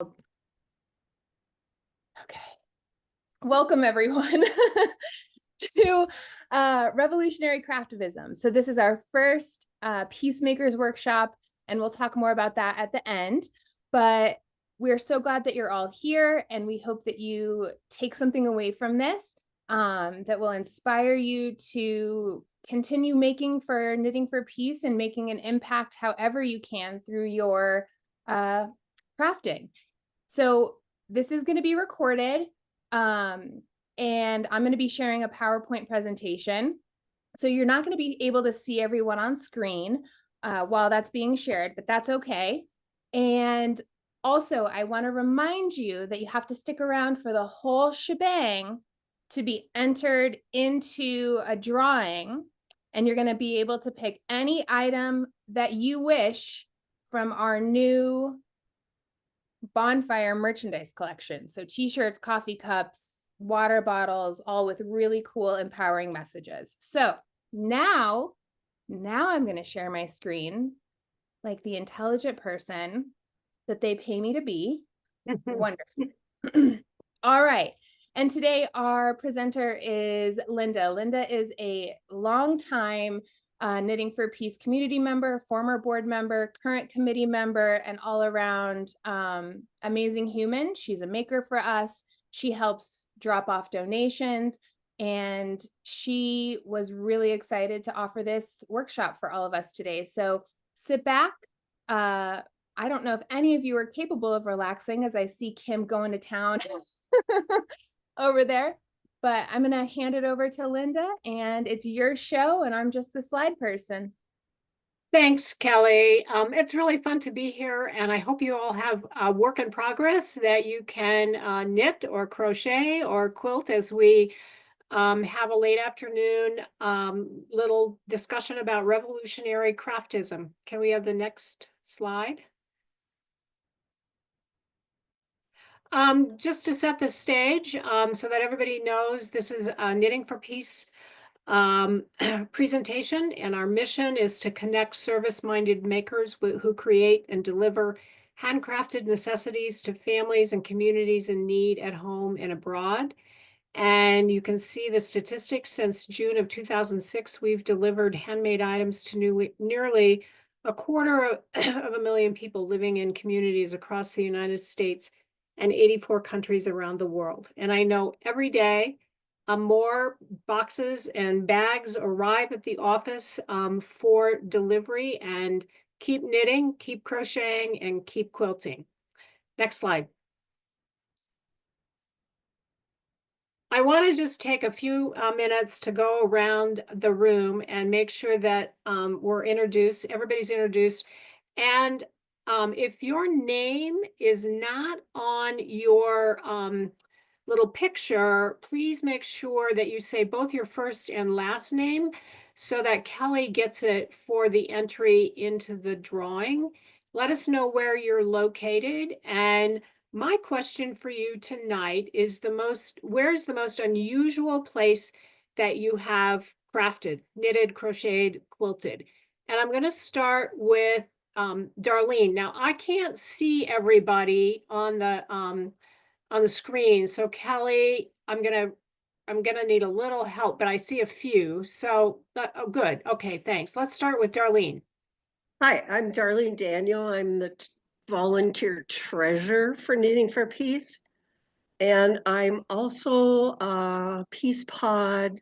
Okay. Welcome everyone to Revolutionary Craftivism. So this is our first Peacemakers workshop, and we'll talk more about that at the end. But we're so glad that you're all here, and we hope that you take something away from this that will inspire you to continue making for Knitting for Peace and making an impact however you can through your crafting. So this is going to be recorded, and I'm going to be sharing a PowerPoint presentation. So you're not going to be able to see everyone on screen while that's being shared, but that's okay. And also, I want to remind you that you have to stick around for the whole shebang to be entered into a drawing, and you're going to be able to pick any item that you wish from our new bonfire merchandise collection. So t-shirts, coffee cups, water bottles, all with really cool, empowering messages. So now I'm going to share my screen like the intelligent person that they pay me to be. Wonderful. All right. And today our presenter is Linda. Linda is a longtime Knitting for Peace community member, former board member, current committee member, and all around amazing human. She's a maker for us. She helps drop off donations, and she was really excited to offer this workshop for all of us today. So sit back. I don't know if any of you are capable of relaxing, as I see Kim going to town over there, but I'm going to hand it over to Linda, and it's your show, and I'm just the slide person. Thanks, Kelly. It's really fun to be here, and I hope you all have a work in progress that you can knit or crochet or quilt as we have a late afternoon little discussion about revolutionary craftism. Can we have the next slide? Just to set the stage so that everybody knows, this is Knitting for Peace presentation, and our mission is to connect service-minded makers who create and deliver handcrafted necessities to families and communities in need at home and abroad. And you can see the statistics. Since June of 2006, we've delivered handmade items to nearly 250,000 people living in communities across the United States and 84 countries around the world. And I know every day more boxes and bags arrive at the office for delivery. And keep knitting, keep crocheting, and keep quilting. Next slide. I want to just take a few minutes to go around the room and make sure that we're introduced, everybody's introduced. And if your name is not on your little picture, please make sure that you say both your first and last name so that Kelly gets it for the entry into the drawing. Let us know where you're located. And my question for you tonight is where's the most unusual place that you have crafted, knitted, crocheted, quilted? And I'm going to start with Darlene. Now, I can't see everybody on the screen. So Kelly, I'm gonna need a little help, but I see a few. So, oh, good. Okay, thanks. Let's start with Darlene. Hi, I'm Darlene Daniel. I'm the volunteer treasurer for Knitting for Peace. And I'm also a Peace Pod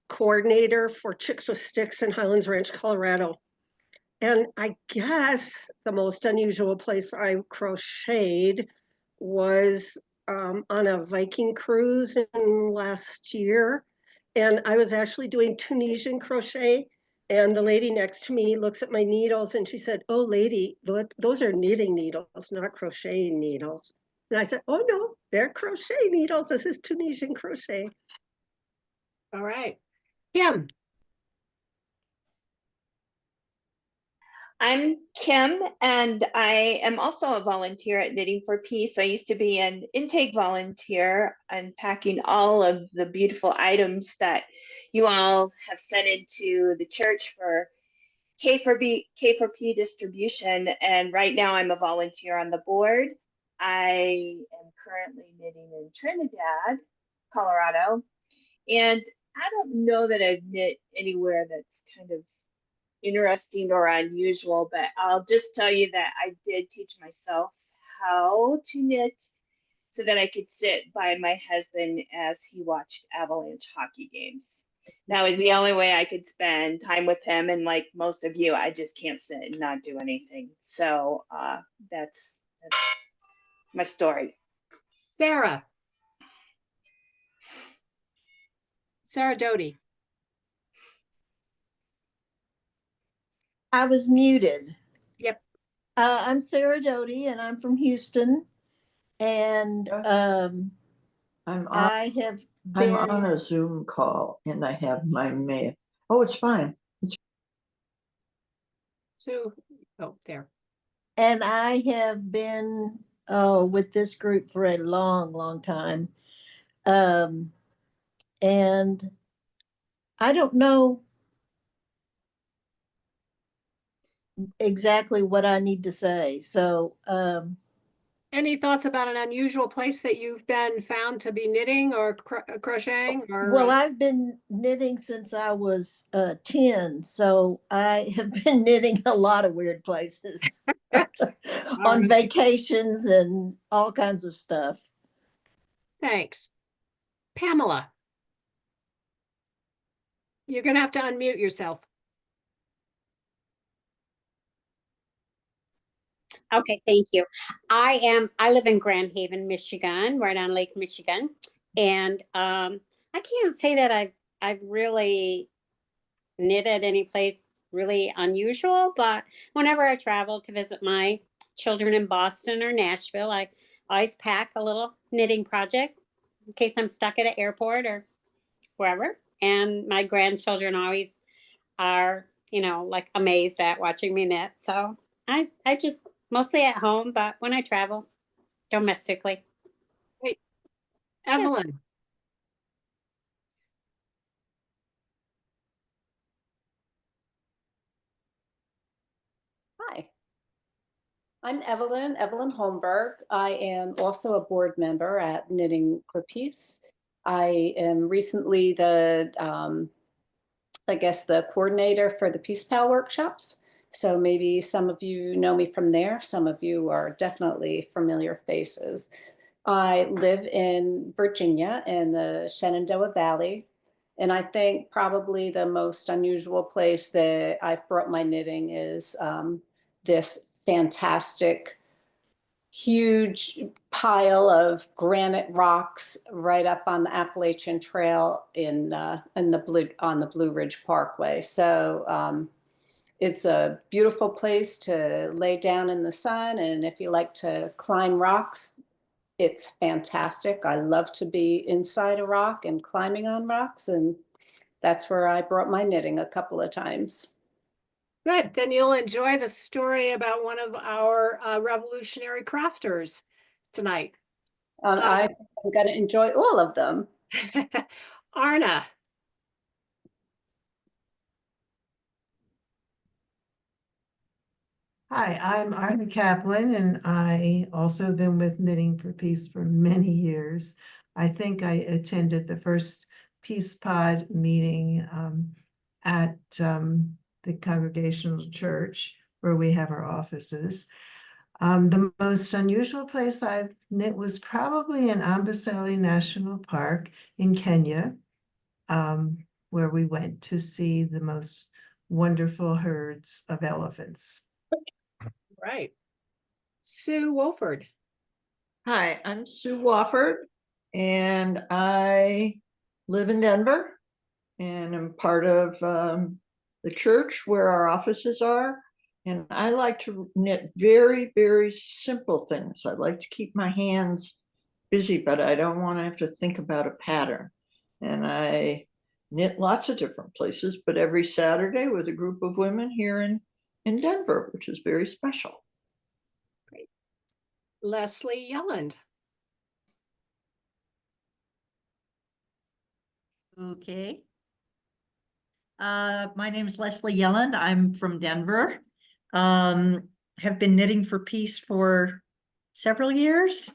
coordinator for Chicks with Sticks in Highlands Ranch, Colorado. And I guess the most unusual place I crocheted was on a Viking cruise in last year. And I was actually doing Tunisian crochet. And the lady next to me looks at my needles and she said, "Oh, lady, those are knitting needles, not crocheting needles." And I said, "Oh, no, they're crochet needles. This is Tunisian crochet." All right. Kim. I'm Kim, and I am also a volunteer at Knitting for Peace. I used to be an intake volunteer, unpacking all of the beautiful items that you all have sent into the church for K4P distribution. And right now I'm a volunteer on the board. I am currently knitting in Trinidad, Colorado, and I don't know that I've knit anywhere that's kind of interesting or unusual, but I'll just tell you that I did teach myself how to knit so that I could sit by my husband as he watched Avalanche hockey games. That was the only way I could spend time with him. And like most of you, I just can't sit and not do anything. So that's my story. Sarah Doty. I was muted. Yep. I'm Sarah Doty, and I'm from Houston. And I'm on, I have I'm on been, a Zoom call and I have my mail. Oh, it's fine. Sue. Oh, there. and I have been with this group for a long, long time. And I don't know exactly what I need to say. So Any thoughts about an unusual place that you've been found to be knitting or crocheting or? well, I've been knitting since I was 10, so I have been knitting a lot of weird places on right. vacations and all kinds of stuff. Thanks. Pamela. You're going to have to unmute yourself. Okay, thank you. I live in Grand Haven, Michigan, right on Lake Michigan. And I can't say that I've really knitted any place really unusual, but whenever I travel to visit my children in Boston or Nashville, I always pack a little knitting project in case I'm stuck at an airport or wherever. And my grandchildren always are, like amazed at watching me knit. So I just mostly at home, but when I travel domestically. Great. Evelyn. Hi, I'm Evelyn Holmberg. I am also a board member at Knitting4Peace. I am recently the coordinator for the Peace Pal workshops. So maybe some of you know me from there. Some of you are definitely familiar faces. I live in Virginia in the Shenandoah Valley. And I think probably the most unusual place that I've brought my knitting is this fantastic, huge pile of granite rocks right up on the Appalachian Trail on the Blue Ridge Parkway. So it's a beautiful place to lay down in the sun, and if you like to climb rocks, it's fantastic. I love to be inside a rock and climbing on rocks, and that's where I brought my knitting a couple of times. Good. Then you'll enjoy the story about one of our revolutionary crafters tonight. I'm going to enjoy all of them. Arna. Hi, I'm Arna Kaplan, and I also been with Knitting4Peace for many years. I think I attended the first Peace Pod meeting at the Congregational Church, where we have our offices. The most unusual place I've knit was probably in Amboseli National Park in Kenya, where we went to see the most wonderful herds of elephants. Right. Sue Wolford. Hi, I'm Sue Wofford, and I live in Denver, and I'm part of the church where our offices are. And I like to knit very, very simple things. I like to keep my hands busy, but I don't want to have to think about a pattern. And I knit lots of different places, but every Saturday with a group of women here in Denver, which is very special. Great. Leslie Yelland. Okay. My name is Leslie Yelland. I'm from Denver. Have been Knitting4Peace for several years.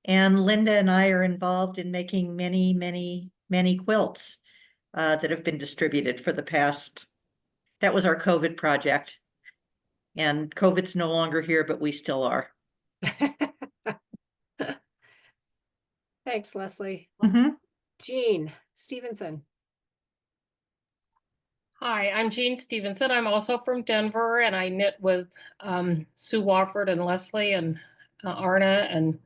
And Linda and I are involved in making many, many, many quilts that have been distributed for the past. That was our COVID project. And COVID's no longer here, but we still are. Thanks, Leslie. Mhm. Jean Stevenson. Hi, I'm Jean Stevenson. I'm also from Denver, and I knit with Sue Wofford and Leslie and Arna and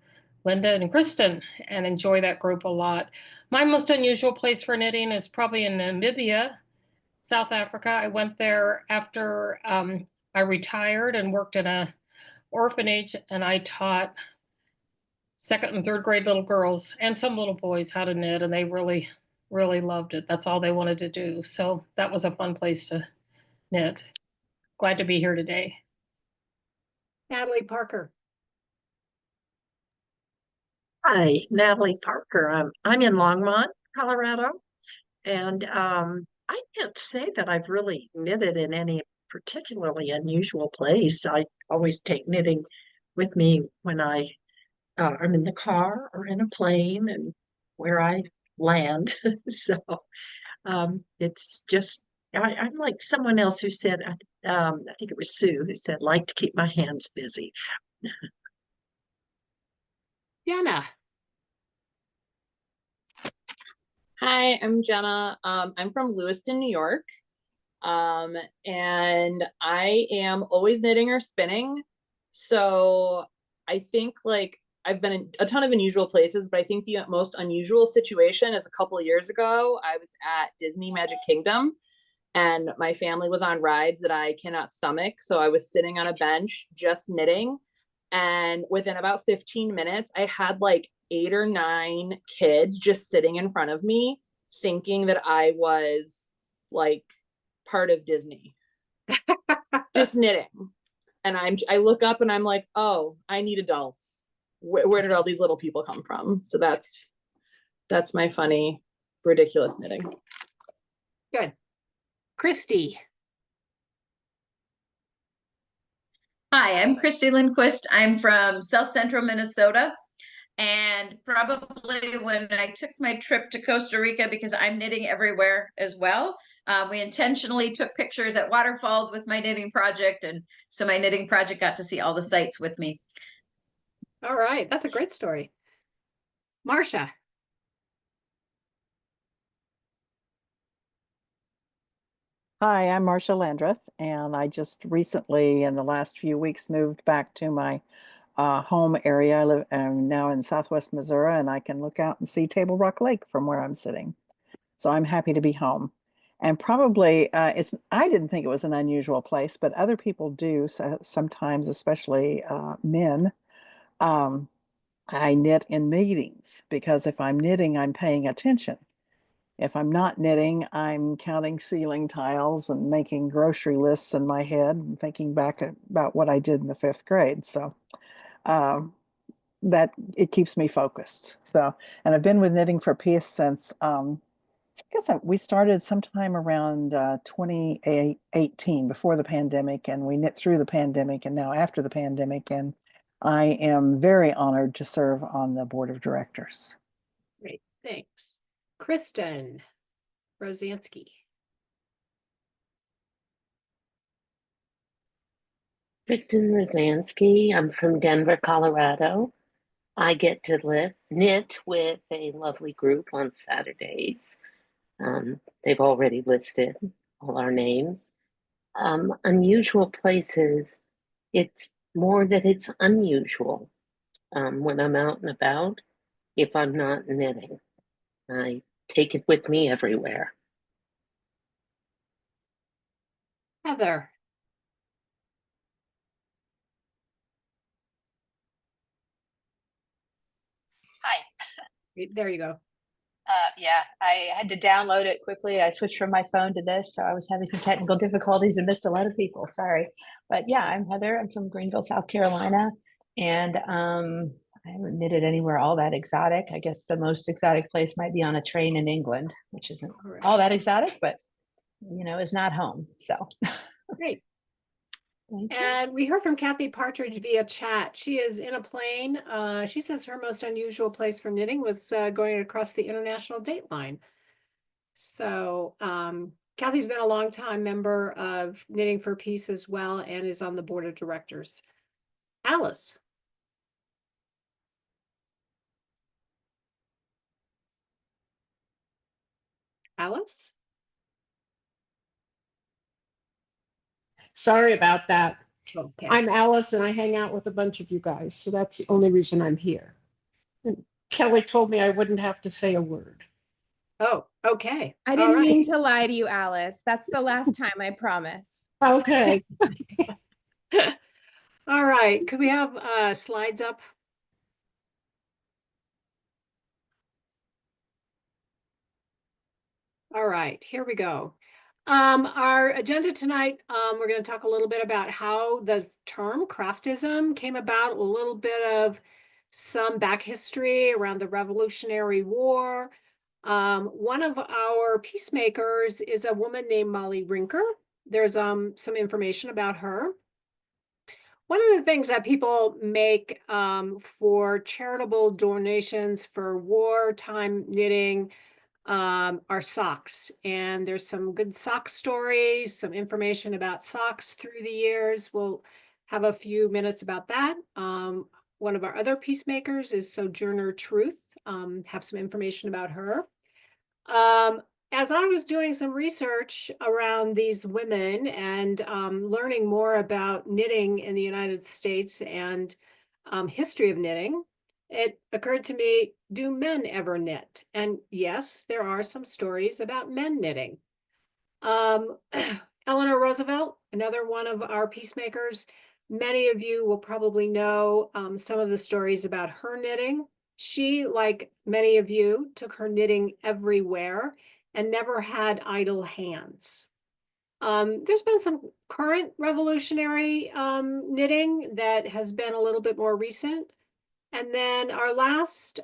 Linda and Kristen, and enjoy that group a lot. My most unusual place for knitting is probably in Namibia, South Africa. I went there after I retired and worked in a orphanage, and I taught second and third grade little girls and some little boys how to knit, and they really loved it. That's all they wanted to do. So that was a fun place to knit. Glad to be here today. Natalie Parker. Hi, Natalie Parker. I'm in Longmont, Colorado, and I can't say that I've really knitted in any particularly unusual place. I always take knitting with me when I'm in the car or in a plane and where I land. So it's just I'm like someone else who said, I think it was Sue who said, like to keep my hands busy. Jenna. Hi, I'm Jenna. I'm from Lewiston, New York. And I am always knitting or spinning. So I think like I've been in a ton of unusual places, but I think the most unusual situation is a couple of years ago. I was at Disney Magic Kingdom and my family was on rides that I cannot stomach. So I was sitting on a bench just knitting. And within about 15 minutes, I had like 8 or 9 kids just sitting in front of me thinking that I was like part of Disney, just knitting. And I look up and I'm like, oh, I need adults. Where did all these little people come from? So that's my funny, ridiculous knitting. Good. Christy. Hi, I'm Christy Lindquist. I'm from South Central Minnesota. And probably when I took my trip to Costa Rica, because I'm knitting everywhere as well, we intentionally took pictures at waterfalls with my knitting project. And so my knitting project got to see all the sites with me. All right. That's a great story. Marcia. Hi, I'm Marcia Landreth, and I just recently, in the last few weeks, moved back to my home area. I'm now in Southwest Missouri, and I can look out and see Table Rock Lake from where I'm sitting. So I'm happy to be home. And probably I didn't think it was an unusual place, but other people do. So sometimes, especially men, I knit in meetings because if I'm knitting, I'm paying attention. If I'm not knitting, I'm counting ceiling tiles and making grocery lists in my head and thinking back about what I did in the 5th grade. So that it keeps me focused. So, and I've been with Knitting4Peace since I guess we started sometime around 2018, before the pandemic, and we knit through the pandemic and now after the pandemic. And I am very honored to serve on the board of directors. Great, thanks. Kristen Rosansky. Kristen Rosansky. I'm from Denver, Colorado. I get to knit with a lovely group on Saturdays. They've already listed all our names. Unusual places, it's more that it's unusual when I'm out and about. If I'm not knitting, I take it with me everywhere. Heather. Hi. There you go. Yeah, I had to download it quickly. I switched from my phone to this, so I was having some technical difficulties and missed a lot of people. Sorry. But yeah, I'm Heather. I'm from Greenville, South Carolina. And I haven't knitted anywhere all that exotic. I guess the most exotic place might be on a train in England, which isn't all that exotic, but you know, is not home. So great. Thank you. And we heard from Kathy Partridge via chat. She is in a plane. She says her most unusual place for knitting was going across the international date line. So Kathy's been a longtime member of Knitting4Peace as well and is on the board of directors. Alice. Alice? Sorry about that. Okay. I'm Alice and I hang out with a bunch of you guys, so that's the only reason I'm here. And Kelly told me I wouldn't have to say a word. Oh, okay. I didn't mean to lie to you, Alice. That's the last time, I promise. Okay. All right. Could we have slides up? All right, here we go. Our agenda tonight, we're going to talk a little bit about how the term craftism came about, a little bit of some back history around the Revolutionary War. One of our peacemakers is a woman named Molly Rinker. There's some information about her. One of the things that people make for charitable donations for wartime knitting are socks. And there's some good sock stories, some information about socks through the years. We'll have a few minutes about that. One of our other peacemakers is Sojourner Truth, have some information about her. As I was doing some research around these women and learning more about knitting in the United States and history of knitting, it occurred to me, do men ever knit? And yes, there are some stories about men knitting. Eleanor Roosevelt, another one of our peacemakers. Many of you will probably know some of the stories about her knitting. She, like many of you, took her knitting everywhere and never had idle hands. There's been some current revolutionary knitting that has been a little bit more recent. And then our last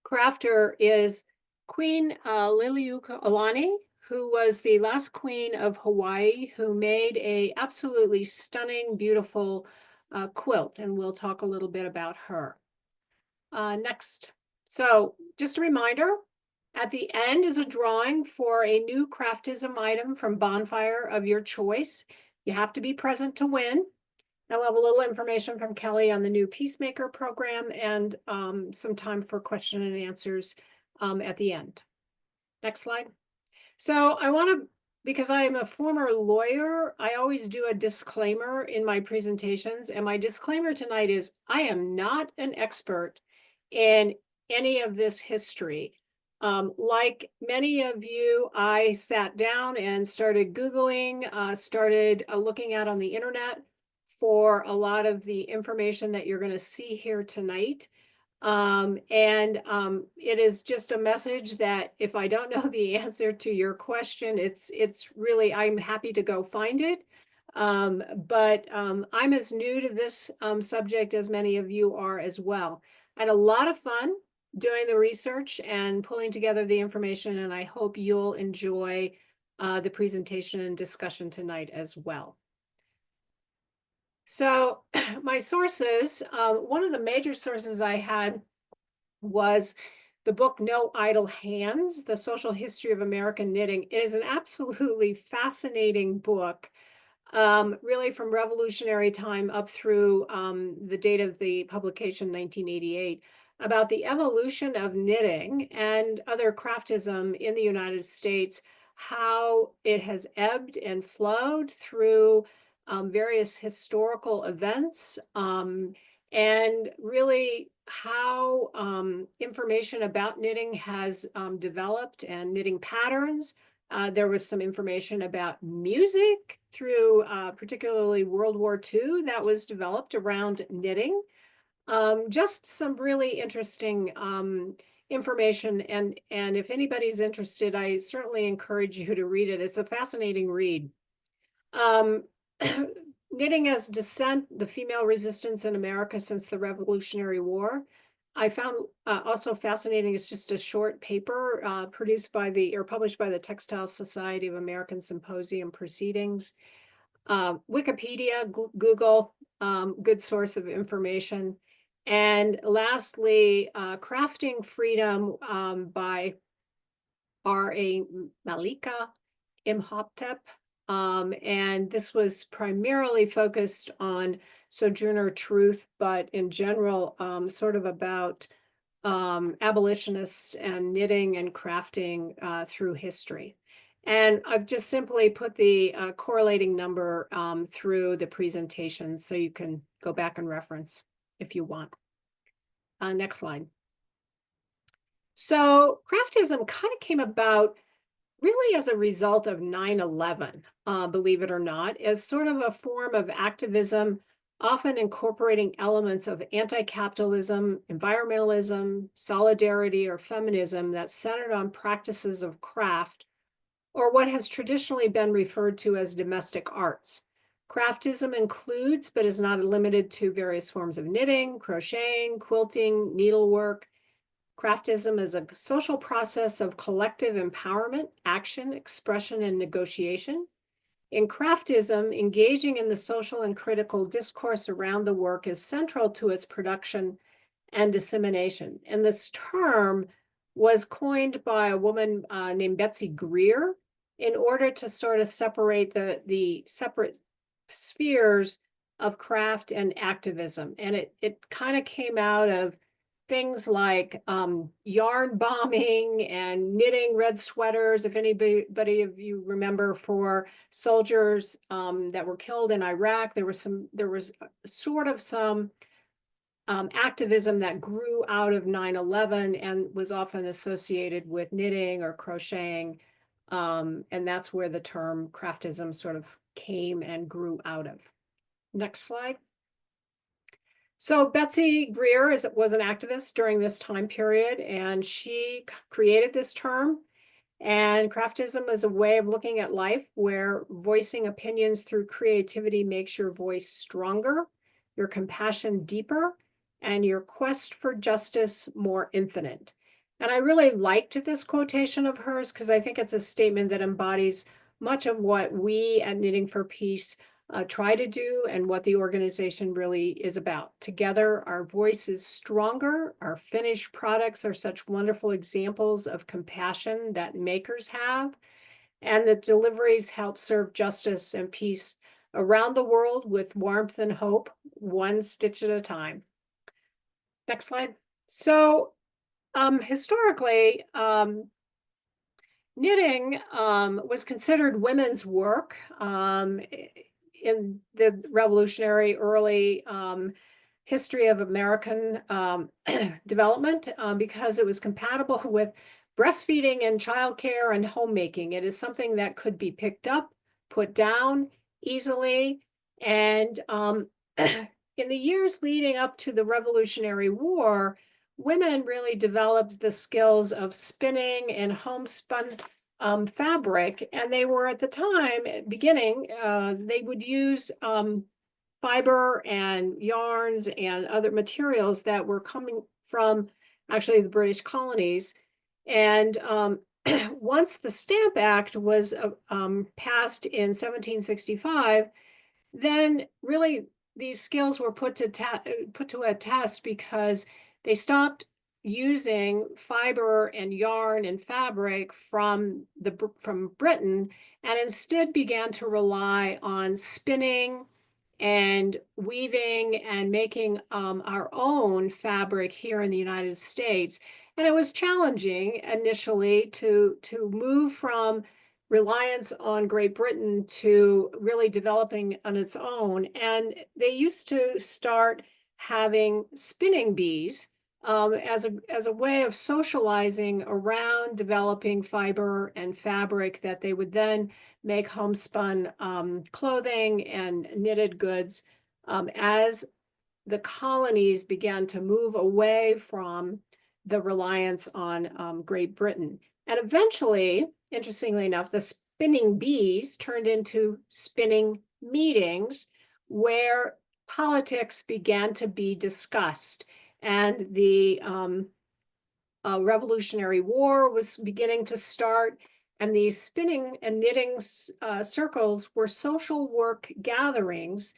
crafter is Queen Liliuokalani, who was the last queen of Hawaii, who made a absolutely stunning, beautiful quilt. And we'll talk a little bit about her. Next. So just a reminder, at the end is a drawing for a new Craftism item from Bonfire of your choice. You have to be present to win. I'll have a little information from Kelly on the new Peacemaker program and some time for question and answers at the end. Next slide. So I want to, because I am a former lawyer, I always do a disclaimer in my presentations. And my disclaimer tonight is I am not an expert in any of this history. Like many of you, I sat down and started Googling, started looking out on the internet for a lot of the information that you're going to see here tonight. It is just a message that if I don't know the answer to your question, it's really, I'm happy to go find it. But I'm as new to this subject as many of you are as well. I had a lot of fun doing the research and pulling together the information, and I hope you'll enjoy the presentation and discussion tonight as well. So my sources, one of the major sources I had was the book No Idle Hands, The Social History of American Knitting. It is an absolutely fascinating book, really from revolutionary time up through the date of the publication, 1988, about the evolution of knitting and other craftism in the United States, how it has ebbed and flowed through various historical events, and really how information about knitting has developed and knitting patterns. There was some information about music through particularly World War II that was developed around knitting. Just some really interesting information. And if anybody's interested, I certainly encourage you to read it. It's a fascinating read. Knitting as Dissent, the Female Resistance in America Since the Revolutionary War. I found also fascinating, it's just a short paper produced by published by the Textile Society of American Symposium Proceedings. Wikipedia, Google, good source of information. And lastly, Crafting Freedom by R.A. Malika Imhotep. And this was primarily focused on Sojourner Truth, but in general, sort of about abolitionists and knitting and crafting through history. And I've just simply put the correlating number through the presentation so you can go back and reference if you want. Next slide. So craftism kind of came about really as a result of 9/11, believe it or not, as sort of a form of activism, often incorporating elements of anti-capitalism, environmentalism, solidarity, or feminism that centered on practices of craft, or what has traditionally been referred to as domestic arts. Craftism includes, but is not limited to, various forms of knitting, crocheting, quilting, needlework. Craftism is a social process of collective empowerment, action, expression, and negotiation. In craftism, engaging in the social and critical discourse around the work is central to its production and dissemination. And this term was coined by a woman named Betsy Greer in order to sort of separate the separate spheres of craft and activism. And it kind of came out of things like yarn bombing and knitting red sweaters. If anybody of you remember, for soldiers that were killed in Iraq, there was sort of some activism that grew out of 9/11 and was often associated with knitting or crocheting. And that's where the term craftism sort of came and grew out of. Next slide. So Betsy Greer was an activist during this time period, and she created this term. And craftism is a way of looking at life where voicing opinions through creativity makes your voice stronger, your compassion deeper, and your quest for justice more infinite. And I really liked this quotation of hers because I think it's a statement that embodies much of what we at Knitting for Peace try to do and what the organization really is about. Together, our voice is stronger. Our finished products are such wonderful examples of compassion that makers have, and the deliveries help serve justice and peace around the world with warmth and hope, one stitch at a time. Next slide. So historically, knitting was considered women's work in the revolutionary early history of American development because it was compatible with breastfeeding and childcare and homemaking. It is something that could be picked up, put down easily. And in the years leading up to the Revolutionary War, women really developed the skills of spinning and homespun fabric. And they were, at the time, beginning, they would use fiber and yarns and other materials that were coming from actually the British colonies. And once the Stamp Act was passed in 1765, then really these skills were put to a test because they stopped using fiber and yarn and fabric from Britain, and instead began to rely on spinning and weaving and making our own fabric here in the United States. And it was challenging initially to move from reliance on Great Britain to really developing on its own. And they used to start having spinning bees as a way of socializing around developing fiber and fabric that they would then make homespun clothing and knitted goods as the colonies began to move away from the reliance on Great Britain. And eventually, interestingly enough, the spinning bees turned into spinning meetings where politics began to be discussed. And the Revolutionary War was beginning to start. And these spinning and knitting circles were social work gatherings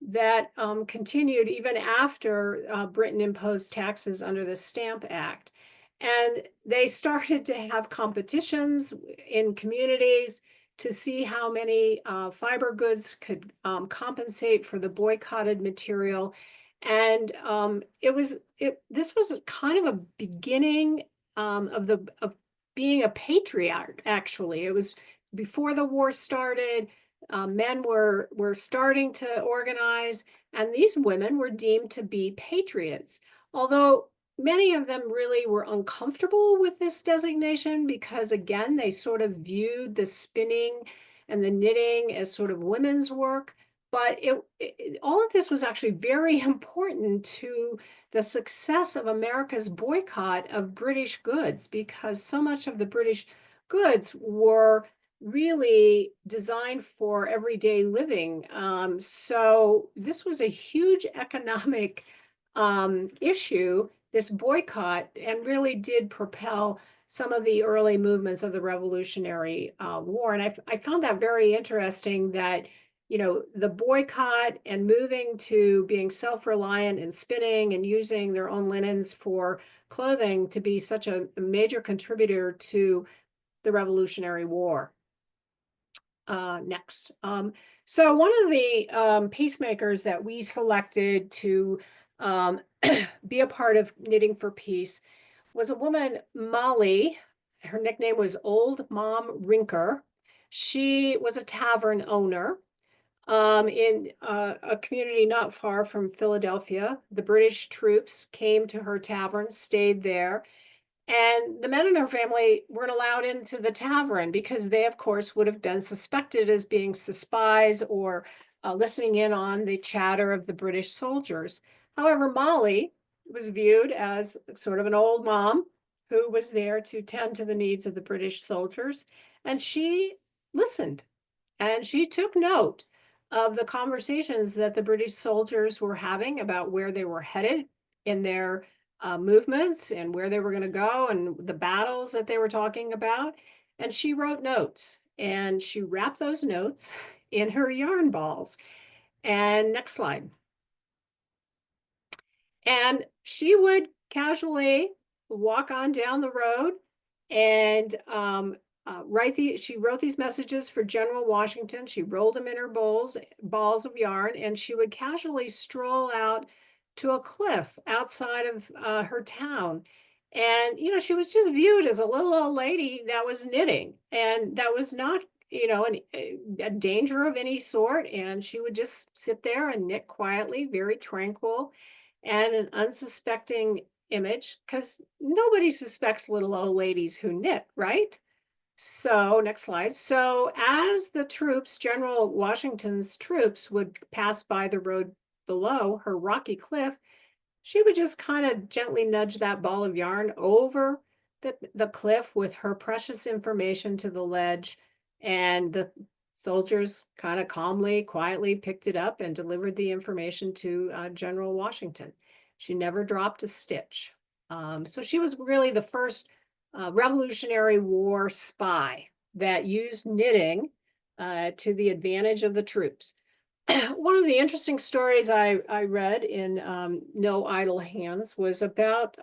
that continued even after Britain imposed taxes under the Stamp Act. And they started to have competitions in communities to see how many fiber goods could compensate for the boycotted material. And this was kind of a beginning of being a patriot, actually. It was before the war started. Men were starting to organize, and these women were deemed to be patriots. Although many of them really were uncomfortable with this designation because, again, they sort of viewed the spinning and the knitting as sort of women's work. But all of this was actually very important to the success of America's boycott of British goods, because so much of the British goods were really designed for everyday living. So this was a huge economic issue, this boycott, and really did propel some of the early movements of the Revolutionary War. And I found that very interesting that, you know, the boycott and moving to being self-reliant and spinning and using their own linens for clothing to be such a major contributor to the Revolutionary War. Next. So one of the peacemakers that we selected to be a part of Knitting for Peace was a woman, Molly. Her nickname was Old Mom Rinker. She was a tavern owner in a community not far from Philadelphia. The British troops came to her tavern, stayed there, and the men in her family weren't allowed into the tavern because they, of course, would have been suspected as being spies or listening in on the chatter of the British soldiers. However, Molly was viewed as sort of an old mom who was there to tend to the needs of the British soldiers, and she listened and she took note of the conversations that the British soldiers were having about where they were headed in their movements and where they were going to go and the battles that they were talking about. And she wrote notes, and she wrapped those notes in her yarn balls. And next slide. And she would casually walk on down the road and she wrote these messages for General Washington. She rolled them in her balls of yarn, and she would casually stroll out to a cliff outside of her town. And, you know, she was just viewed as a little old lady that was knitting, and that was not, you know, a danger of any sort. And she would just sit there and knit quietly, very tranquil, and an unsuspecting image, because nobody suspects little old ladies who knit, right? So next slide. So as the troops, General Washington's troops, would pass by the road below her rocky cliff, she would just kind of gently nudge that ball of yarn over the cliff with her precious information to the ledge. And the soldiers kind of calmly, quietly picked it up and delivered the information to General Washington. She never dropped a stitch. So she was really the first Revolutionary War spy that used knitting to the advantage of the troops. One of the interesting stories I read in No Idle Hands was about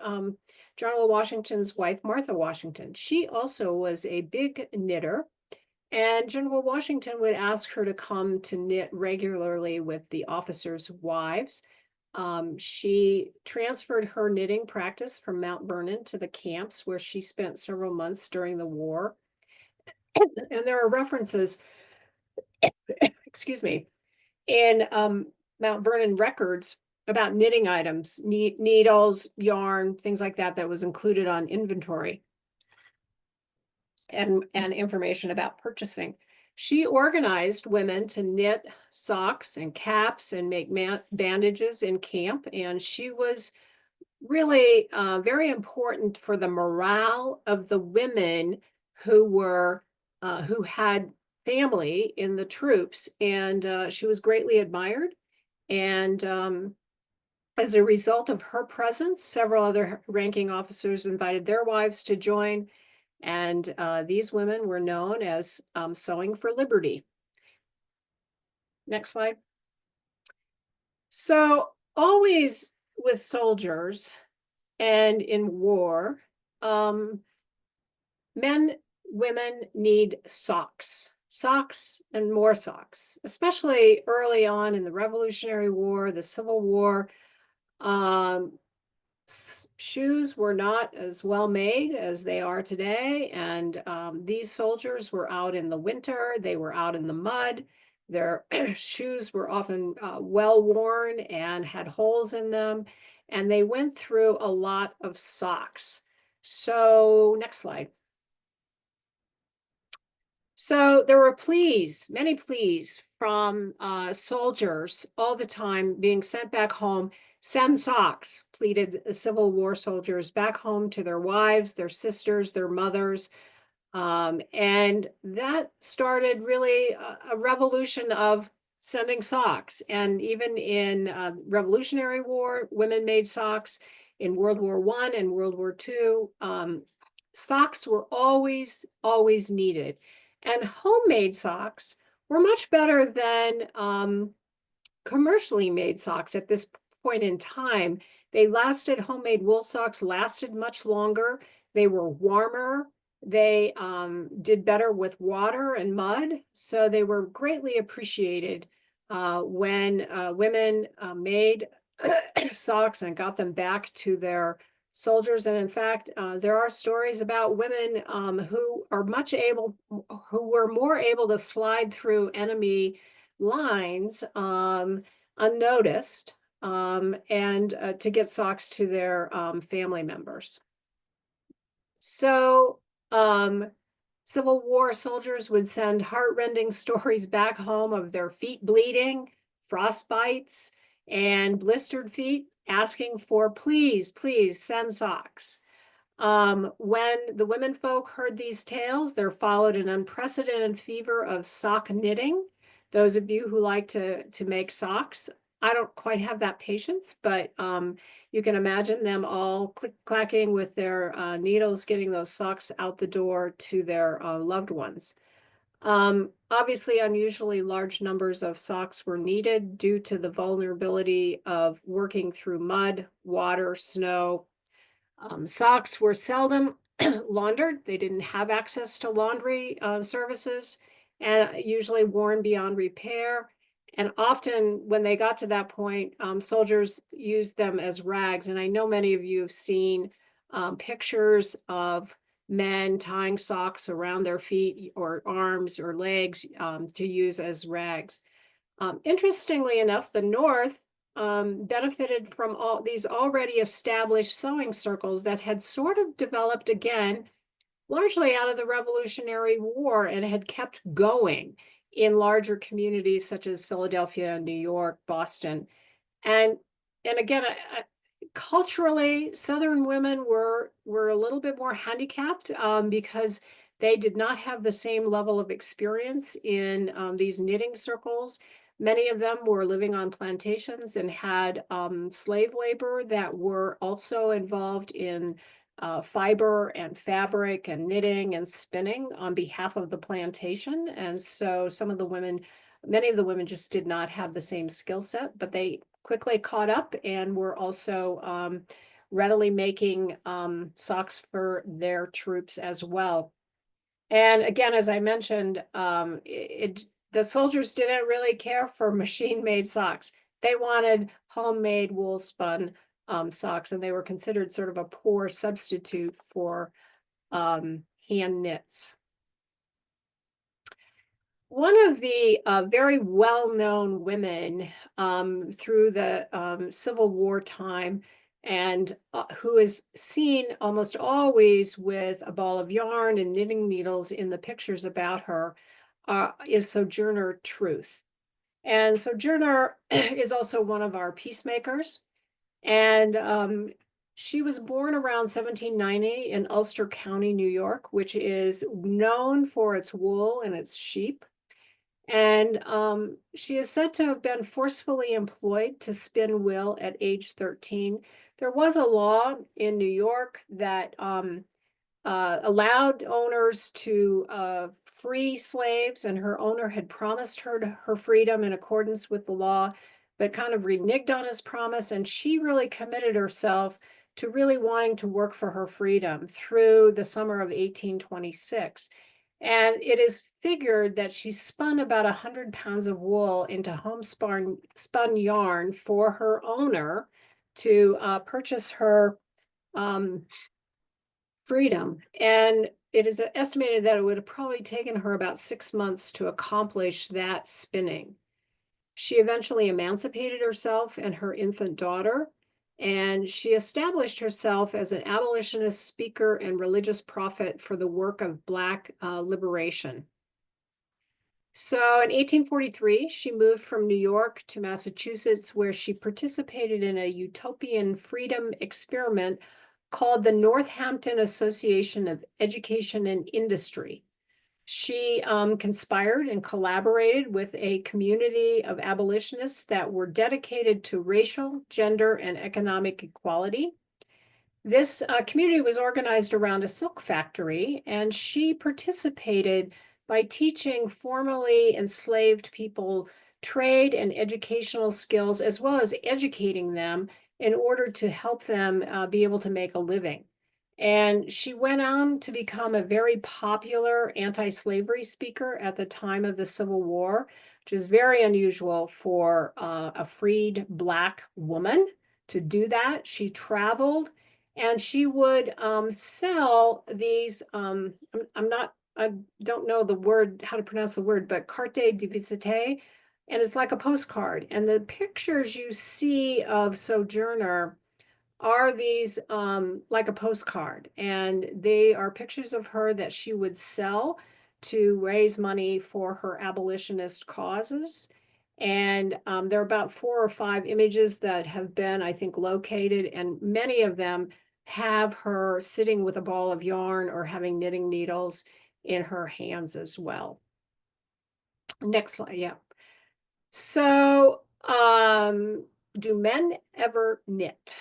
General Washington's wife, Martha Washington. She also was a big knitter, and General Washington would ask her to come to knit regularly with the officers' wives. She transferred her knitting practice from Mount Vernon to the camps where she spent several months during the war. And there are references, excuse me, in Mount Vernon records about knitting items, needles, yarn, things like that, that was included on inventory and information about purchasing. She organized women to knit socks and caps and make bandages in camp, and she was really very important for the morale of the women who had family in the troops, and she was greatly admired. And as a result of her presence, several other ranking officers invited their wives to join. And these women were known as Sewing for Liberty. Next slide. So always with soldiers and in war, men, women need socks, socks and more socks, especially early on in the Revolutionary War, the Civil War. Shoes were not as well made as they are today. And these soldiers were out in the winter, they were out in the mud. Their shoes were often well worn and had holes in them. And they went through a lot of socks. So next slide. So there were pleas, many pleas from soldiers all the time being sent back home. Send socks, pleaded the Civil War soldiers back home to their wives, their sisters, their mothers. And that started really a revolution of sending socks. And even in Revolutionary War, women made socks. In World War I and World War II, socks were always needed. And homemade socks were much better than commercially made socks at this point in time. They lasted, homemade wool socks lasted much longer. They were warmer. They did better with water and mud. So they were greatly appreciated when women made socks and got them back to their soldiers. And in fact, there are stories about women who were more able to slide through enemy lines unnoticed and to get socks to their family members. So Civil War soldiers would send heartrending stories back home of their feet bleeding, frostbites, and blistered feet, asking for, please send socks. When the women folk heard these tales, there followed an unprecedented fever of sock knitting. Those of you who like to make socks, I don't quite have that patience, but you can imagine them all click-clacking with their needles, getting those socks out the door to their loved ones. Obviously, unusually large numbers of socks were needed due to the vulnerability of working through mud, water, snow. Socks were seldom laundered. They didn't have access to laundry services and usually worn beyond repair. And often when they got to that point, soldiers used them as rags. And I know many of you have seen pictures of men tying socks around their feet or arms or legs to use as rags. Interestingly enough, the North benefited from all these already established sewing circles that had sort of developed again, largely out of the Revolutionary War, and had kept going in larger communities such as Philadelphia, New York, Boston. And again, culturally, Southern women were a little bit more handicapped because they did not have the same level of experience in these knitting circles. Many of them were living on plantations and had slave labor that were also involved in fiber and fabric and knitting and spinning on behalf of the plantation. And so many of the women just did not have the same skill set, but they quickly caught up and were also readily making socks for their troops as well. And again, as I mentioned, the soldiers didn't really care for machine-made socks. They wanted homemade wool spun socks, and they were considered sort of a poor substitute for hand knits. One of the very well-known women through the Civil War time and who is seen almost always with a ball of yarn and knitting needles in the pictures about her is Sojourner Truth. And Sojourner is also one of our peacemakers. And she was born around 1790 in Ulster County, New York, which is known for its wool and its sheep. And she is said to have been forcefully employed to spin wool at age 13. There was a law in New York that allowed owners to free slaves, and her owner had promised her her freedom in accordance with the law, but kind of reneged on his promise. And she really committed herself to really wanting to work for her freedom through the summer of 1826. And it is figured that she spun about 100 pounds of wool into homespun yarn for her owner to purchase her freedom. And it is estimated that it would have probably taken her about 6 months to accomplish that spinning. She eventually emancipated herself and her infant daughter, and she established herself as an abolitionist speaker and religious prophet for the work of Black liberation. So in 1843, she moved from New York to Massachusetts, where she participated in a utopian freedom experiment called the Northampton Association of Education and Industry. She conspired and collaborated with a community of abolitionists that were dedicated to racial, gender, and economic equality. This community was organized around a silk factory, and she participated by teaching formerly enslaved people trade and educational skills, as well as educating them in order to help them be able to make a living. And she went on to become a very popular anti-slavery speaker at the time of the Civil War, which is very unusual for a freed Black woman to do that. She traveled and she would sell these, I don't know the word, how to pronounce the word, but carte de visite, and it's like a postcard. And the pictures you see of Sojourner are these like a postcard, and they are pictures of her that she would sell to raise money for her abolitionist causes. And there are about 4 or 5 images that have been, I think, located, and many of them have her sitting with a ball of yarn or having knitting needles in her hands as well. Next slide, yeah. So, do men ever knit?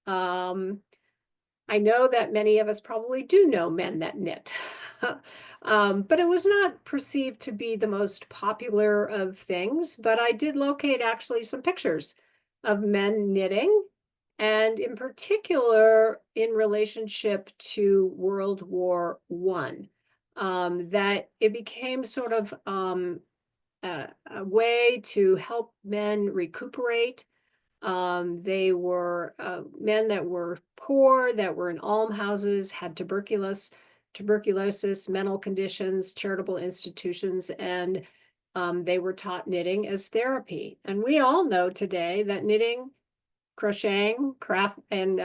I know that many of us probably do know men that knit, but it was not perceived to be the most popular of things. But I did locate actually some pictures of men knitting, and in particular in relationship to World War I, that it became sort of a way to help men recuperate. They were men that were poor, that were in almhouses, had tuberculosis, mental conditions, charitable institutions, and they were taught knitting as therapy. And we all know today that knitting, crocheting, craft, and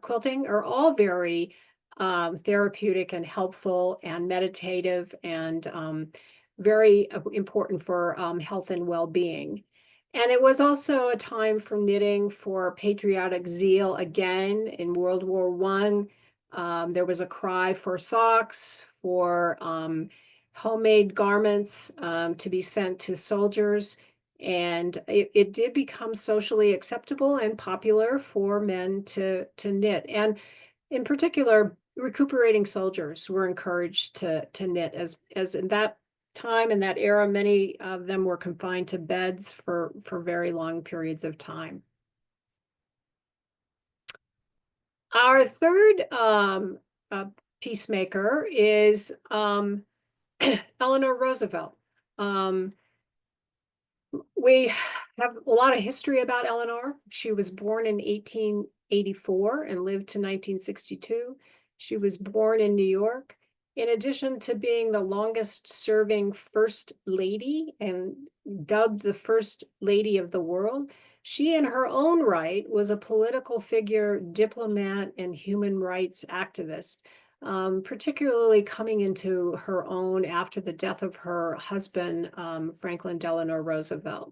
quilting are all very therapeutic and helpful and meditative, and very important for health and well-being. And it was also a time for knitting for patriotic zeal. Again, in World War I, there was a cry for socks, for homemade garments to be sent to soldiers. And it did become socially acceptable and popular for men to knit. And in particular, recuperating soldiers were encouraged to knit, as in that time, in that era, many of them were confined to beds for very long periods of time. Our third peacemaker is Eleanor Roosevelt. We have a lot of history about Eleanor. She was born in 1884 and lived to 1962. She was born in New York. In addition to being the longest serving first lady and dubbed the first lady of the world, she in her own right was a political figure, diplomat, and human rights activist, particularly coming into her own after the death of her husband, Franklin Delano Roosevelt.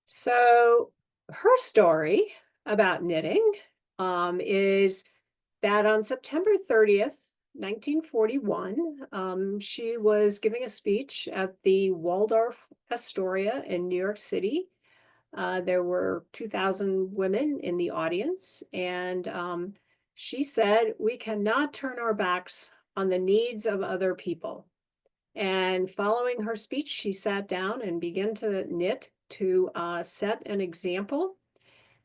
So her story about knitting is that on September 30th, 1941, she was giving a speech at the Waldorf Astoria in New York City. There were 2,000 women in the audience, and she said, we cannot turn our backs on the needs of other people. And following her speech, she sat down and began to knit to set an example.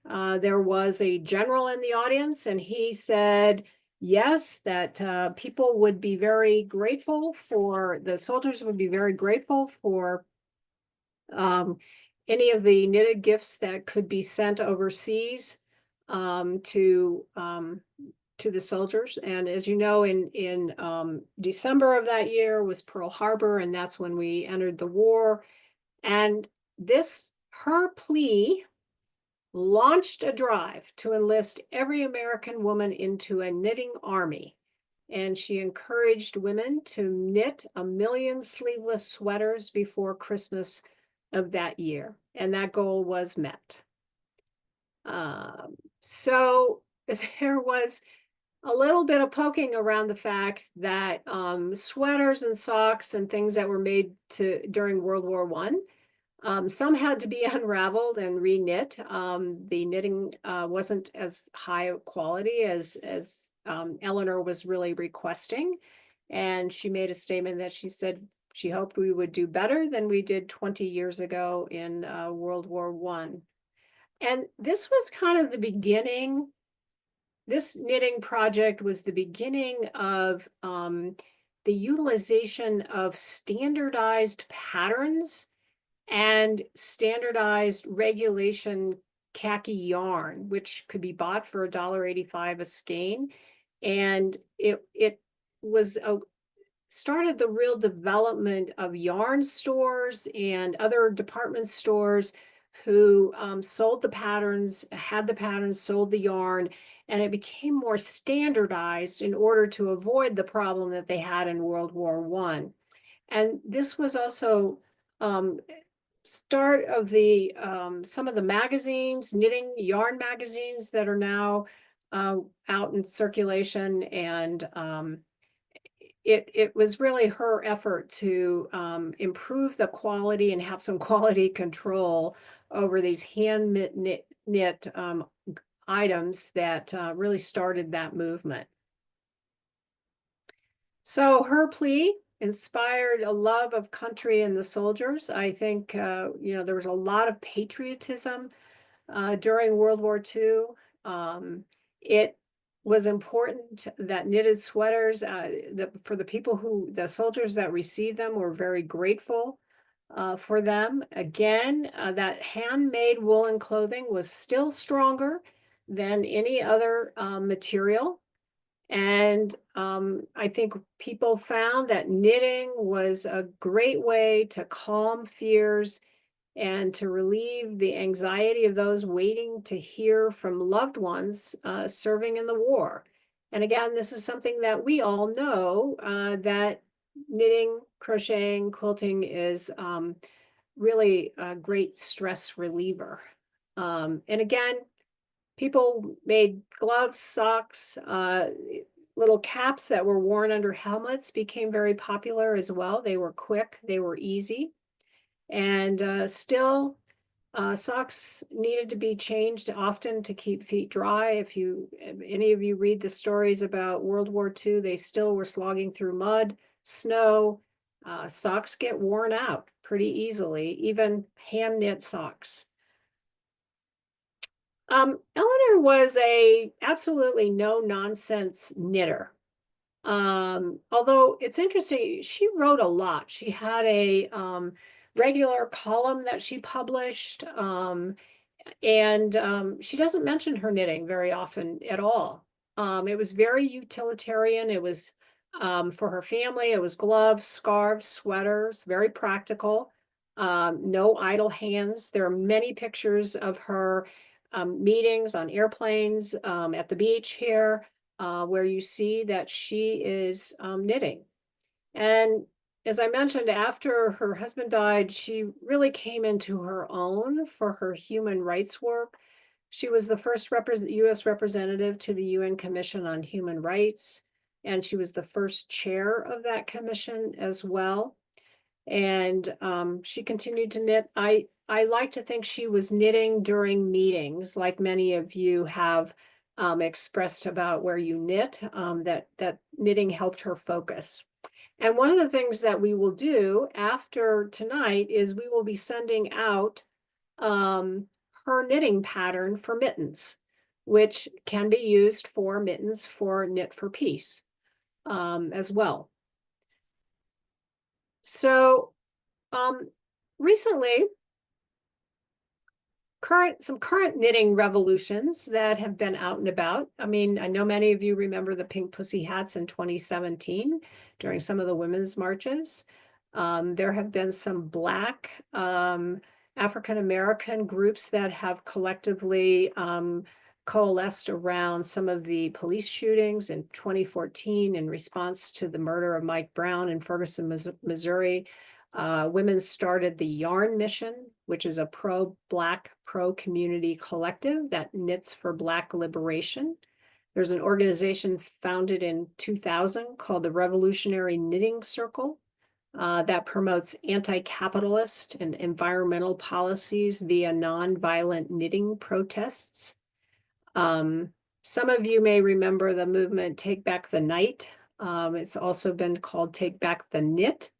There was a general in the audience, and he said, yes, that people would be very grateful for, the soldiers would be very grateful for any of the knitted gifts that could be sent overseas to the soldiers. And as you know, in December of that year was Pearl Harbor, and that's when we entered the war. And her plea launched a drive to enlist every American woman into a knitting army. And she encouraged women to knit 1 million sleeveless sweaters before Christmas of that year. And that goal was met. So there was a little bit of poking around the fact that sweaters and socks and things that were made during World War I, some had to be unraveled and reknit. The knitting wasn't as high quality as Eleanor was really requesting. And she made a statement that she said she hoped we would do better than we did 20 years ago in World War I. And this was kind of the beginning. This knitting project was the beginning of the utilization of standardized patterns and standardized regulation khaki yarn, which could be bought for $1.85 a skein. And it was started the real development of yarn stores and other department stores who sold the patterns, had the patterns, sold the yarn, and it became more standardized in order to avoid the problem that they had in World War I. And this was also start of the some of the magazines, knitting yarn magazines that are now out in circulation. And it was really her effort to improve the quality and have some quality control over these hand knit items that really started that movement. So her plea inspired a love of country in the soldiers. I think, there was a lot of patriotism during World War II. It was important that knitted sweaters, for the soldiers that received them, were very grateful for them. Again, that handmade woolen clothing was still stronger than any other material. And I think people found that knitting was a great way to calm fears and to relieve the anxiety of those waiting to hear from loved ones serving in the war. And again, this is something that we all know, that knitting, crocheting, quilting is really a great stress reliever. And again, people made gloves, socks, little caps that were worn under helmets became very popular as well. They were quick, they were easy. And still, socks needed to be changed often to keep feet dry. If any of you read the stories about World War II, they still were slogging through mud, snow. Socks get worn out pretty easily, even hand knit socks. Eleanor was a absolutely no nonsense knitter. Although it's interesting, she wrote a lot. She had a regular column that she published, and she doesn't mention her knitting very often at all. It was very utilitarian. It was for her family. It was gloves, scarves, sweaters, very practical. No idle hands. There are many pictures of her meetings on airplanes, at the beach here, where you see that she is knitting. And as I mentioned, after her husband died, she really came into her own for her human rights work. She was the first U.S. representative to the UN Commission on Human Rights, and she was the first chair of that commission as well. And she continued to knit. I like to think she was knitting during meetings, like many of you have expressed about where you knit, that knitting helped her focus. And one of the things that we will do after tonight is we will be sending out her knitting pattern for mittens, which can be used for mittens for Knit4Peace as well. So recently, some current knitting revolutions that have been out and about. I mean, I know many of you remember the pink pussy hats in 2017 during some of the women's marches. There have been some Black African-American groups that have collectively coalesced around some of the police shootings in 2014 in response to the murder of Mike Brown in Ferguson, Missouri. Women started the Yarn Mission, which is a pro-Black, pro-community collective that knits for Black liberation. There's an organization founded in 2000 called the Revolutionary Knitting Circle that promotes anti-capitalist and environmental policies via nonviolent knitting protests. Some of you may remember the movement Take Back the Night. It's also been called Take Back the Knit,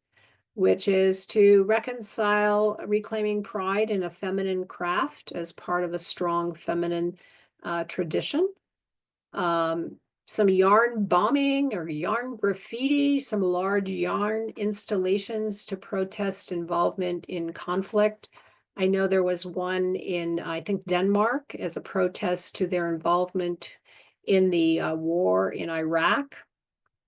which is to reconcile reclaiming pride in a feminine craft as part of a strong feminine tradition. Some yarn bombing or yarn graffiti, some large yarn installations to protest involvement in conflict. I know there was one in, I think, Denmark as a protest to their involvement in the war in Iraq.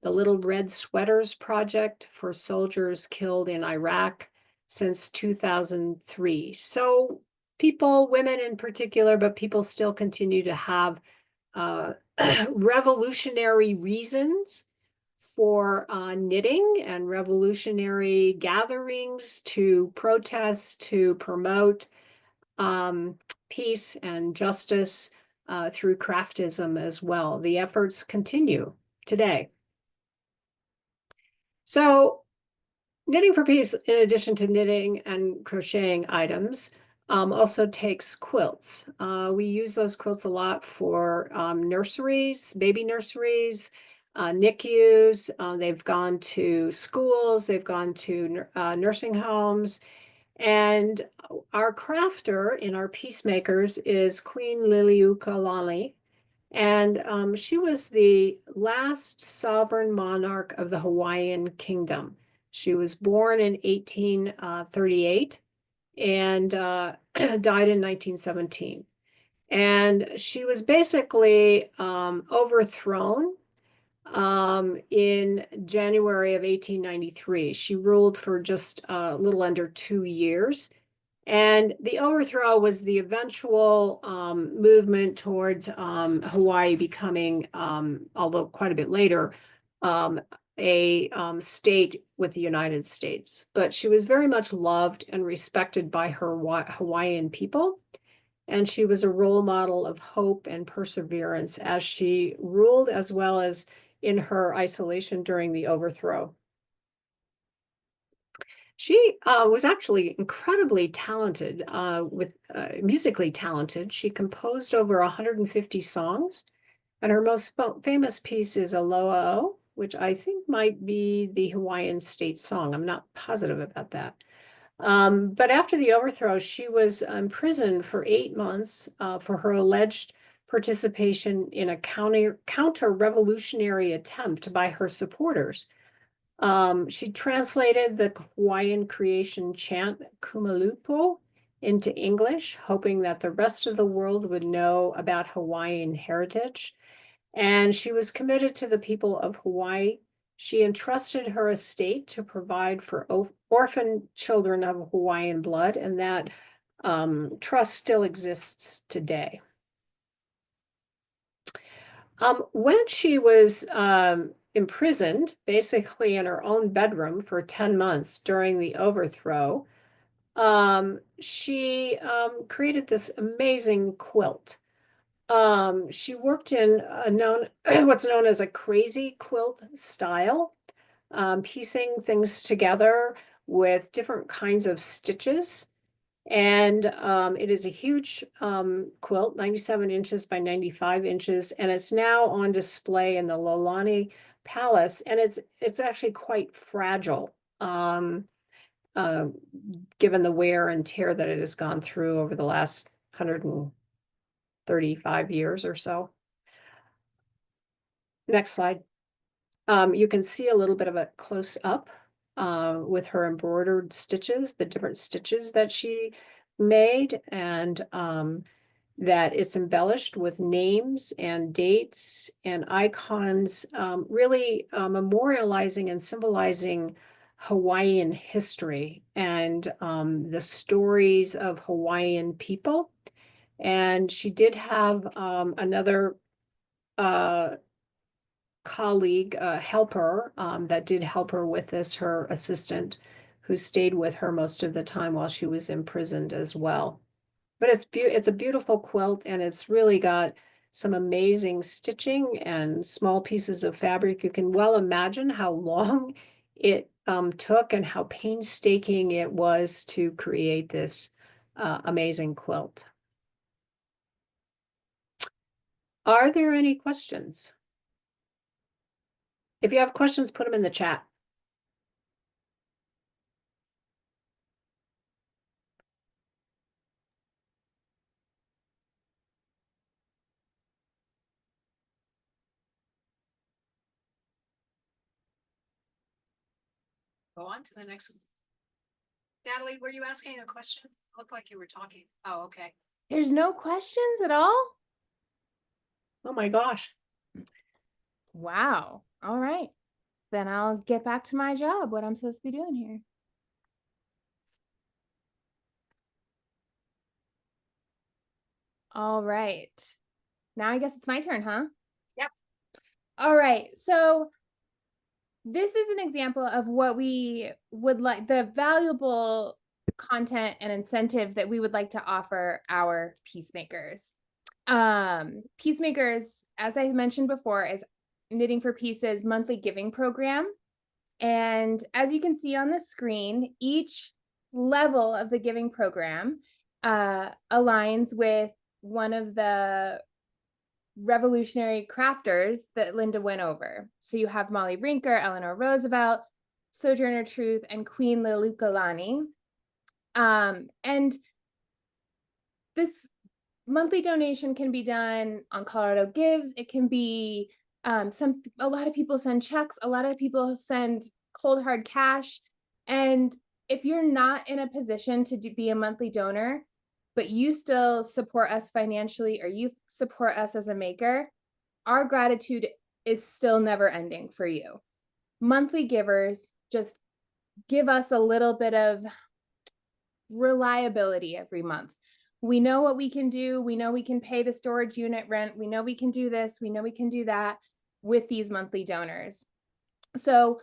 The Little Red Sweaters Project for soldiers killed in Iraq since 2003. So people, women in particular, but people still continue to have revolutionary reasons for knitting and revolutionary gatherings to protest, to promote peace and justice through craftism as well. The efforts continue today. So Knitting4Peace, in addition to knitting and crocheting items, also takes quilts. We use those quilts a lot for nurseries, baby nurseries, NICUs. They've gone to schools, they've gone to nursing homes. And our crafter in our peacemakers is Queen Liliuokalani. And she was the last sovereign monarch of the Hawaiian kingdom. She was born in 1838 and died in 1917. And she was basically overthrown in January of 1893. She ruled for just a little under 2 years. And the overthrow was the eventual movement towards Hawaii becoming, although quite a bit later, a state with the United States. But she was very much loved and respected by her Hawaiian people. And she was a role model of hope and perseverance as she ruled, as well as in her isolation during the overthrow. She was actually incredibly talented, musically talented. She composed over 150 songs, and her most famous piece is Aloha O, which I think might be the Hawaiian state song. I'm not positive about that. But after the overthrow, she was imprisoned for 8 months for her alleged participation in a counter-revolutionary attempt by her supporters. She translated the Hawaiian creation chant Kumalupo into English, hoping that the rest of the world would know about Hawaiian heritage. And she was committed to the people of Hawaii. She entrusted her estate to provide for orphan children of Hawaiian blood, and that trust still exists today. When she was imprisoned, basically in her own bedroom for 10 months during the overthrow, she created this amazing quilt. She worked in what's known as a crazy quilt style, piecing things together with different kinds of stitches. And it is a huge quilt, 97 inches by 95 inches, and it's now on display in the Lolani Palace, and it's actually quite fragile, uh, given the wear and tear that it has gone through over the last 135 years or so. Next slide. You can see a little bit of a close up with her embroidered stitches, the different stitches that she made, and that it's embellished with names and dates and icons, really memorializing and symbolizing Hawaiian history and the stories of Hawaiian people. And she did have another colleague, helper, that did help her with this, her assistant, who stayed with her most of the time while she was imprisoned as well. But it's a beautiful quilt, and it's really got some amazing stitching and small pieces of fabric. You can well imagine how long it took and how painstaking it was to create this amazing quilt. Are there any questions? If you have questions, put them in the chat. Go on to the next one. Natalie, were you asking a question? Looked like you were talking. Oh, okay. There's no questions at all? Oh my gosh. Wow. All right. Then I'll get back to my job, what I'm supposed to be doing here. All right. Now I guess it's my turn, huh? Yep. All right. So this is an example of what we would like, the valuable content and incentive that we would like to offer our peacemakers. Peacemakers, as I mentioned before, is Knitting for Peace's monthly giving program. And as you can see on the screen, each level of the giving program aligns with one of the revolutionary crafters that Linda went over. So you have Molly Rinker, Eleanor Roosevelt, Sojourner Truth, and Queen Liliuokalani. And this monthly donation can be done on Colorado Gives. It can be a lot of people send checks, a lot of people send cold hard cash. And if you're not in a position to be a monthly donor, but you still support us financially or you support us as a maker, our gratitude is still never ending for you. Monthly givers just give us a little bit of reliability every month. We know what we can do. We know we can pay the storage unit rent. We know we can do this. We know we can do that with these monthly donors. So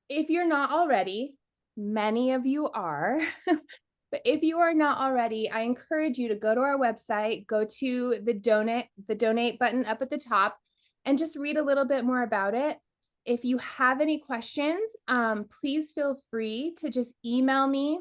if you're not already, many of you are, but if you are not already, I encourage you to go to our website, go to the donate button up at the top, and just read a little bit more about it. If you have any questions, please feel free to just email me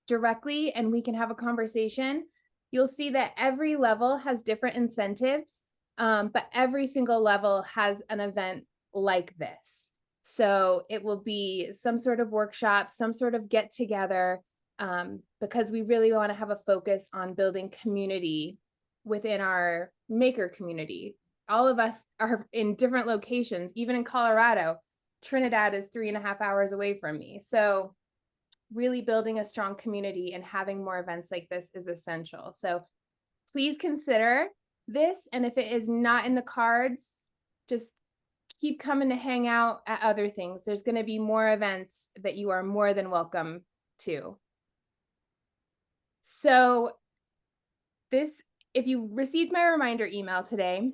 directly and we can have a conversation. You'll see that every level has different incentives, but every single level has an event like this. So it will be some sort of workshop, some sort of get together, because we really want to have a focus on building community within our maker community. All of us are in different locations, even in Colorado. Trinidad is 3.5 hours away from me. So really building a strong community and having more events like this is essential. So please consider this. And if it is not in the cards, just keep coming to hang out at other things. There's going to be more events that you are more than welcome to. So this, if you received my reminder email today,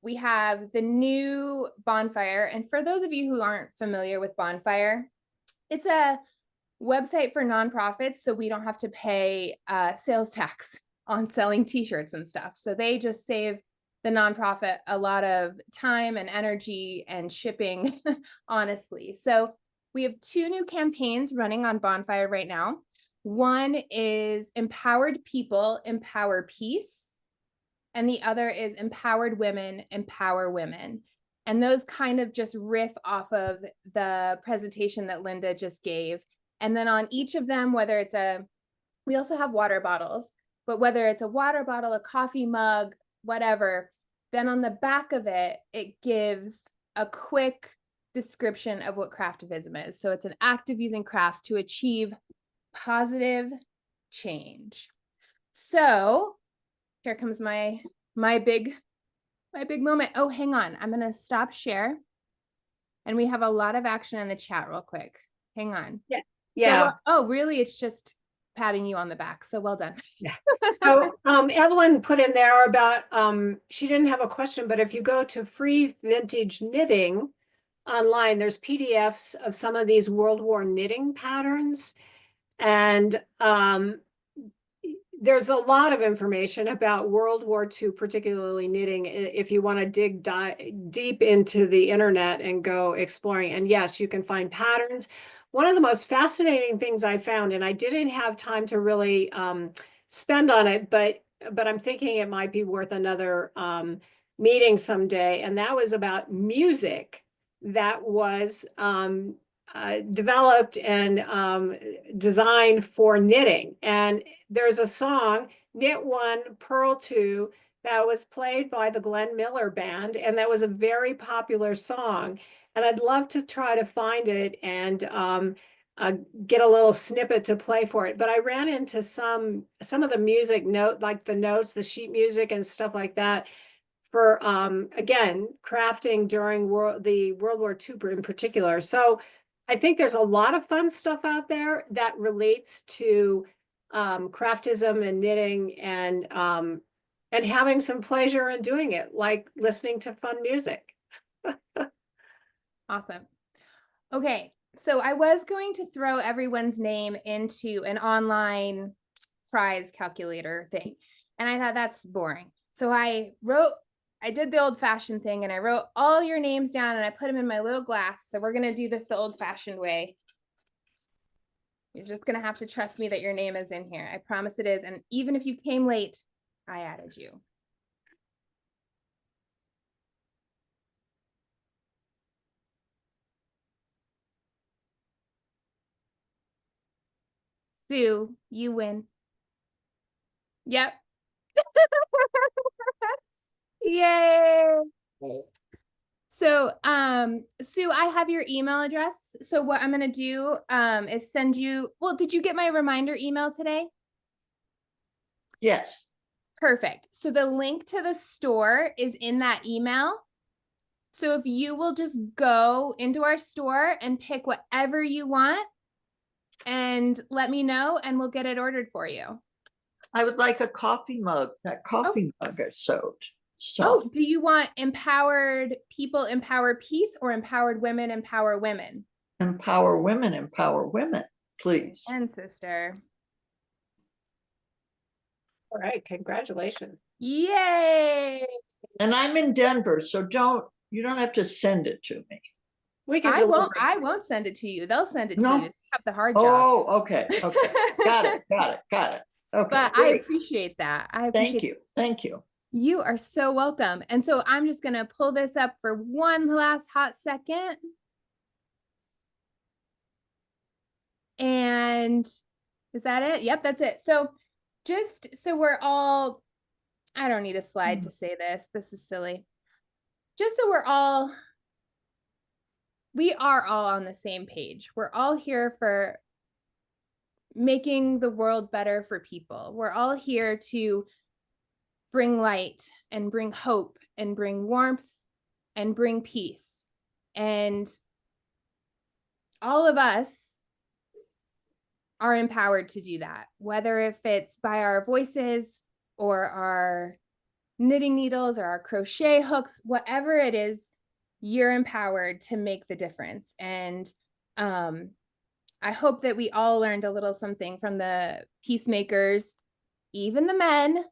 we have the new Bonfire. And for those of you who aren't familiar with Bonfire, it's a website for nonprofits, so we don't have to pay sales tax on selling t-shirts and stuff. So they just save the nonprofit a lot of time and energy and shipping, honestly. So we have 2 new campaigns running on Bonfire right now. One is empowered people, empower peace. And the other is empowered women, empower women. And those kind of just riff off of the presentation that Linda just gave. And then on each of them, whether it's we also have water bottles, but whether it's a water bottle, a coffee mug, whatever, then on the back of it, it gives a quick description of what craftivism is. So it's an act of using crafts to achieve positive change. So here comes my big moment. Oh, hang on. I'm going to stop share. And we have a lot of action in the chat real quick. Hang on. Yeah. Yeah. So, oh, really? It's just patting you on the back. So well done. Yeah. So Evelyn put in there about, she didn't have a question, but if you go to Free Vintage Knitting online, there's PDFs of some of these World War knitting patterns. And there's a lot of information about World War II, particularly knitting, if you want to dig deep into the internet and go exploring. And yes, you can find patterns. One of the most fascinating things I found, and I didn't have time to really spend on it, but I'm thinking it might be worth another meeting someday. And that was about music that was developed and designed for knitting. And there's a song, Knit 1, Purl 2, that was played by the Glenn Miller Band, and that was a very popular song. And I'd love to try to find it and get a little snippet to play for it. But I ran into some of the music like the notes, the sheet music and stuff like that for, again, crafting during the World War II in particular. So I think there's a lot of fun stuff out there that relates to craftism and knitting and having some pleasure in doing it, like listening to fun music. Awesome. Okay, so I was going to throw everyone's name into an online prize calculator thing, and I thought that's boring. So I did the old-fashioned thing, and I wrote all your names down and I put them in my little glass. So we're gonna do this the old-fashioned way. You're just gonna have to trust me that your name is in here. I promise it is. And even if you came late, I added you. Sue, you win. Yep. Yay. So, Sue, I have your email address. So what I'm going to do, is send you, well, did you get my reminder email today? Yes. Perfect. So the link to the store is in that email. So if you will just go into our store and pick whatever you want and let me know and we'll get it ordered for you. I would like a coffee mug. That coffee mug I sewed. So. Oh, do you want empowered people, empower peace, or empowered women, empower women? Empower women, please. And sister. All right, congratulations. Yay. And I'm in Denver, so you don't have to send it to me. We can I won't send it to you. They'll send it to you. You have the hard job. Oh, okay. Got it. Okay. But great. I appreciate that. Thank you. You are so welcome. And so I'm just going to pull this up for one last hot second. And is that it? Yep, that's it. So just so we're all, I don't need a slide to say this. This is silly. Just so we are all on the same page. We're all here for making the world better for people. We're all here to bring light and bring hope and bring warmth and bring peace. And all of us are empowered to do that, whether if it's by our voices or our knitting needles or our crochet hooks, whatever it is, you're empowered to make the difference. And I hope that we all learned a little something from the peacemakers, even the men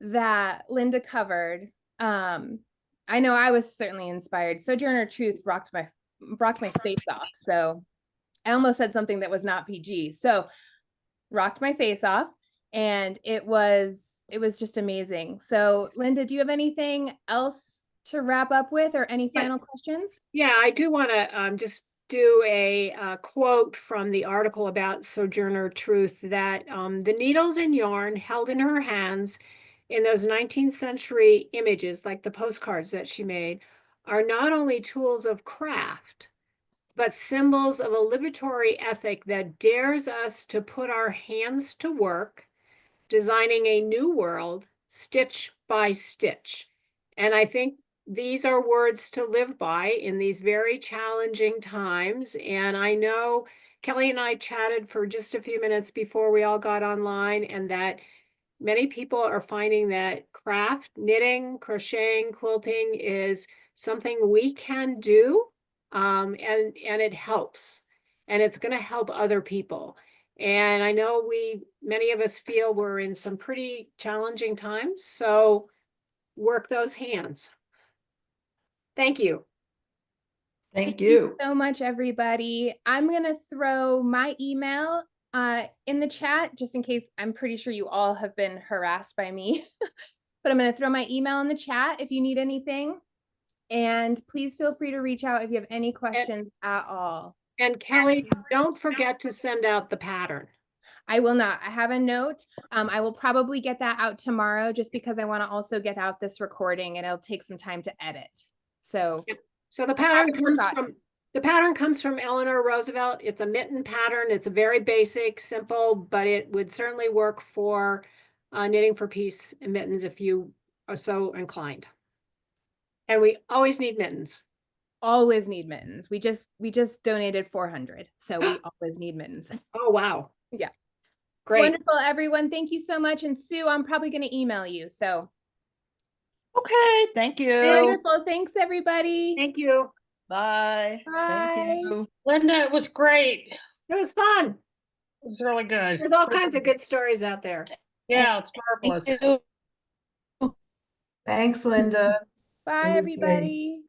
that Linda covered. I know I was certainly inspired. Sojourner Truth rocked my face off. So I almost said something that was not PG. So rocked my face off, and it was just amazing. So Linda, do you have anything else to wrap up with, or any final questions? Yeah, I do want to just do a quote from the article about Sojourner Truth, that the needles and yarn held in her hands in those 19th century images, like the postcards that she made, are not only tools of craft, but symbols of a liberatory ethic that dares us to put our hands to work, designing a new world, stitch by stitch. And I think these are words to live by in these very challenging times. And I know Kelly and I chatted for just a few minutes before we all got online, and that many people are finding that craft, knitting, crocheting, quilting is something we can do, and it helps, and it's going to help other people. And I know many of us feel we're in some pretty challenging times, so work those hands. Thank you. Thank you you. so much, everybody. I'm going to throw my email in the chat, just in case. I'm pretty sure you all have been harassed by me, but I'm going to throw my email in the chat if you need anything. And please feel free to reach out if you have any questions at all. And Kelly, don't forget to send out the pattern. I will not. I have a note. I will probably get that out tomorrow, just because I want to also get out this recording, and it'll take some time to edit. So the pattern comes from Eleanor Roosevelt. It's a mitten pattern. It's a very basic, simple, but it would certainly work for Knitting for Peace mittens if you are so inclined. And we always need mittens. Always need mittens. We just donated 400, so we always need mittens. Oh, wow. Yeah. Great. Wonderful, everyone. Thank you so much. And Sue, I'm probably going to email you. So. Okay. Thank you. Wonderful. Thanks, everybody. Thank you. Bye. Bye. Thank you. Linda, it was great. It was fun. It was really good. There's all kinds of good stories out there. Yeah, it's marvelous. Thanks, Linda. Bye, everybody.